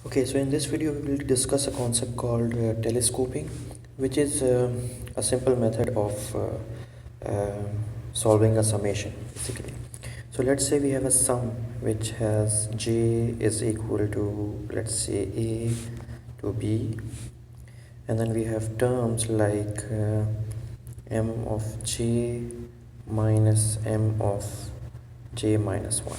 Okay, so in this video we will discuss a concept called telescoping, which is a simple method of solving a summation basically. So let's say we have a sum which has j is equal to, let's say, a to b, and then we have terms like m of j minus m of j minus 1.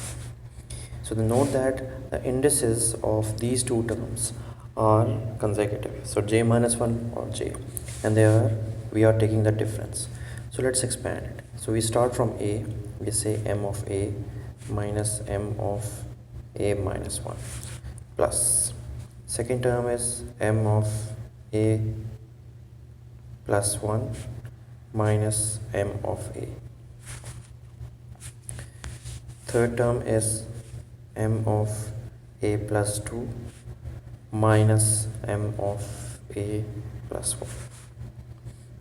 So note that the indices of these two terms are consecutive. So j minus 1 or j, and we are taking the difference. So let's expand it. So we start from a, we say m of a minus m of a minus 1 plus. Second term is m of a plus 1 minus m of a. Third term is m of a plus 2 minus m of a plus 1.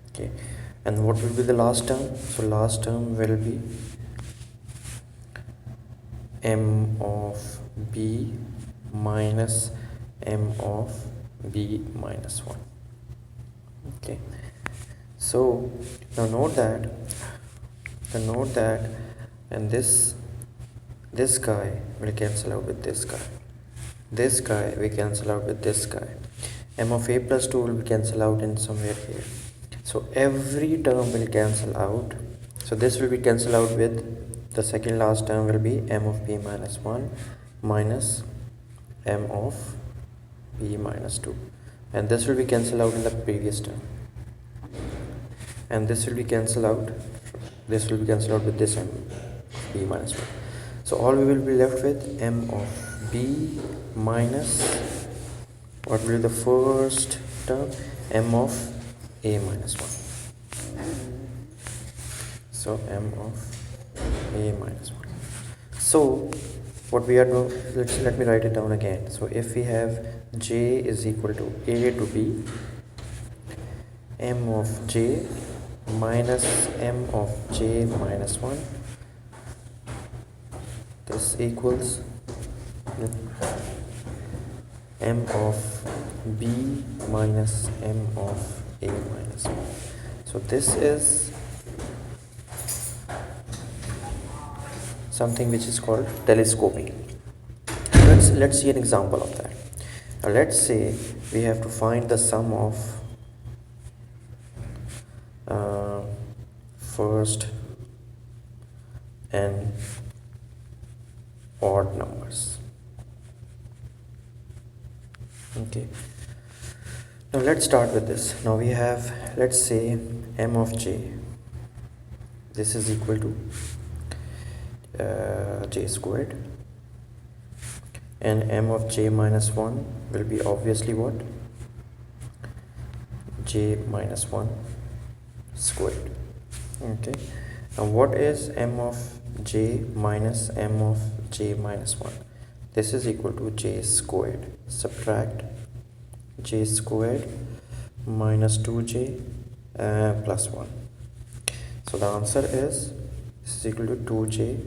Okay, and what will be the last term? So last term will be m of b minus m of b minus 1. Okay, so now note that and this guy will cancel out with this guy. This guy will cancel out with this guy. M of a plus 2 will cancel out in somewhere here. So every term will cancel out. So this will be cancelled out with the second last term will be m of b minus 1 minus m of b minus 2. And this will be cancelled out in the previous term. And this will be cancelled out. This will be cancelled out with this m of b minus 1. So all we will be left with m of b minus, what will be the first term? M of a minus 1. So m of a minus 1. So what we are doing, let me write it down again. So if we have j is equal to a to b, m of j minus m of j minus 1, this equals m of b minus m of a minus 1. So this is something which is called telescoping. Let's see an example of that. Now let's say we have to find the sum of first n odd numbers. Okay, now let's start with this. Now we have, let's say, m of j, this is equal to j squared, and m of j minus 1 will be obviously what? J minus 1 squared. Okay, now what is m of j minus m of j minus 1? This is equal to j squared. Subtract j squared minus 2j plus 1. So the answer is this is equal to 2j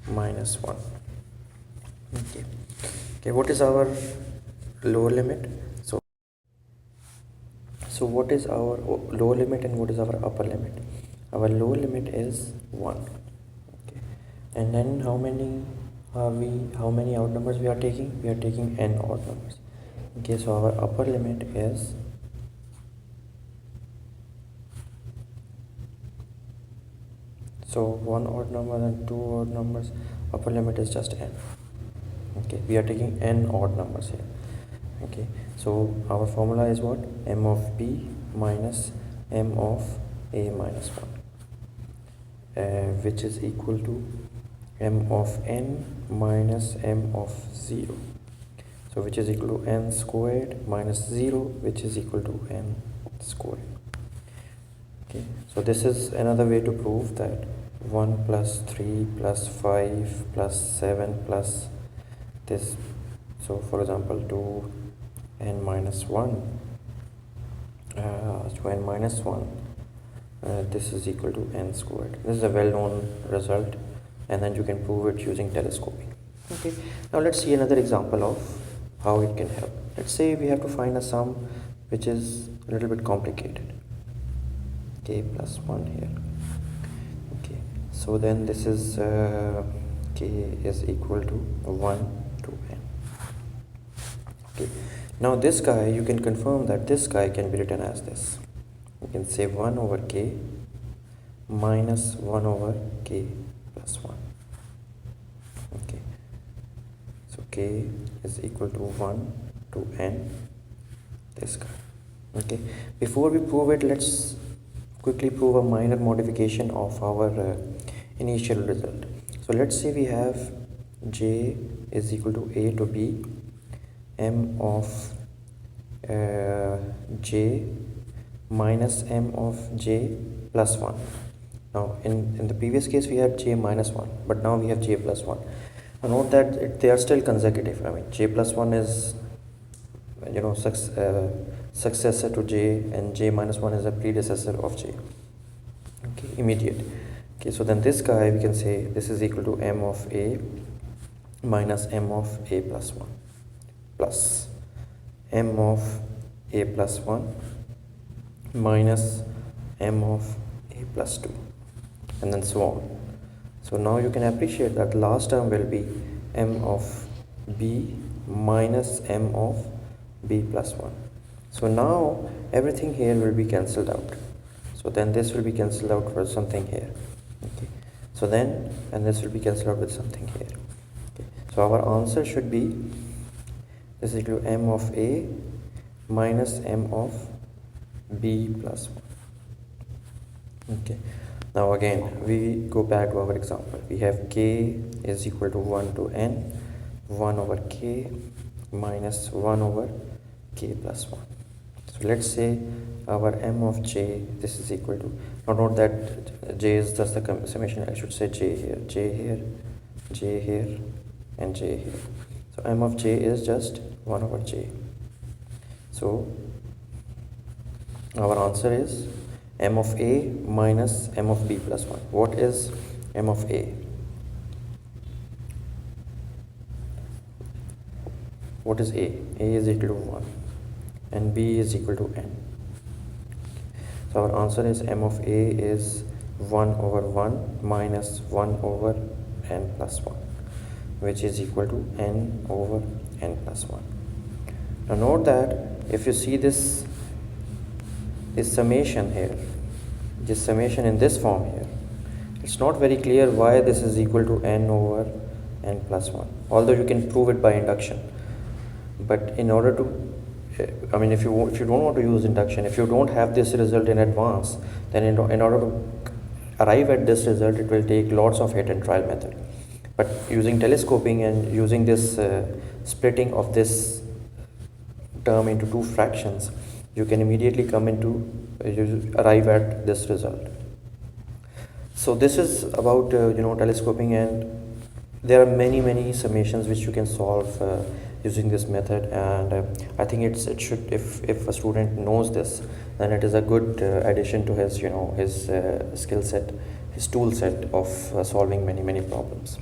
minus 1. Okay, what is our lower limit? So what is our lower limit and what is our upper limit? Our lower limit is 1. Okay, and then how many odd numbers we are taking? We are taking n odd numbers. Okay, so our upper limit is one odd number and two odd numbers. Upper limit is just n. Okay, we are taking n odd numbers here. Okay, so our formula is what? M of b minus m of a minus 1, which is equal to m of n minus m of 0. So which is equal to n squared minus 0, which is equal to n squared. Okay, so this is another way to prove that 1 plus 3 plus 5 plus 7 plus this. So for example, to n minus 1, this is equal to n squared. This is a well-known result, and then you can prove it using telescoping. Okay, now let's see another example of how it can help. Let's say we have to find a sum which is a little bit complicated. K plus 1 here. Okay, so then this is k is equal to 1 to n. Okay, now this guy, you can confirm that this guy can be written as this. You can say 1 over k minus 1 over k plus 1. Okay, so k is equal to 1 to n, this guy. Okay, before we prove it, let's quickly prove a minor modification of our initial result. So let's say we have j is equal to a to b m of j minus m of j plus 1. Now in the previous case we had j minus 1, but now we have j plus 1. Now note that they are still consecutive. I mean, j plus 1 is, you know, successor to j, and j minus 1 is a predecessor of j. Okay, immediate. Okay, so then this guy, we can say this is equal to m of a minus m of a plus 1 plus m of a plus 1 minus m of a plus 2, and then so on. So now you can appreciate that the last term will be m of b minus m of b plus 1. So now everything here will be cancelled out. So then this will be cancelled out for something here. Okay, so then, and this will be cancelled out with something here. Okay, so our answer should be this is equal to m of a minus m of b plus 1. Okay, now again we go back to our example. We have k is equal to 1 to n, 1 over k minus 1 over k plus 1. So let's say our m of j, this is equal to, now note that j is just the summation. I should say j here, j here, j here, and j here. So m of j is just 1 over j. So our answer is m of a minus m of b plus 1. What is m of a? What is a? A is equal to 1 and b is equal to n. So our answer is m of a is 1 over 1 minus 1 over n plus 1, which is equal to n over n plus 1. Now note that if you see this summation here, this summation in this form here, it's not very clear why this is equal to n over n plus 1, although you can prove it by induction. But in order to, I mean, if you don't want to use induction, if you don't have this result in advance, then in order to arrive at this result, it will take lots of hit and trial method. But using telescoping and using this splitting of this term into two fractions, you can immediately come into arrive at this result. So this is about telescoping, and there are many summations which you can solve using this method, and I think it should, if a student knows this, then it is a good addition to his his skill set, his tool set of solving many problems.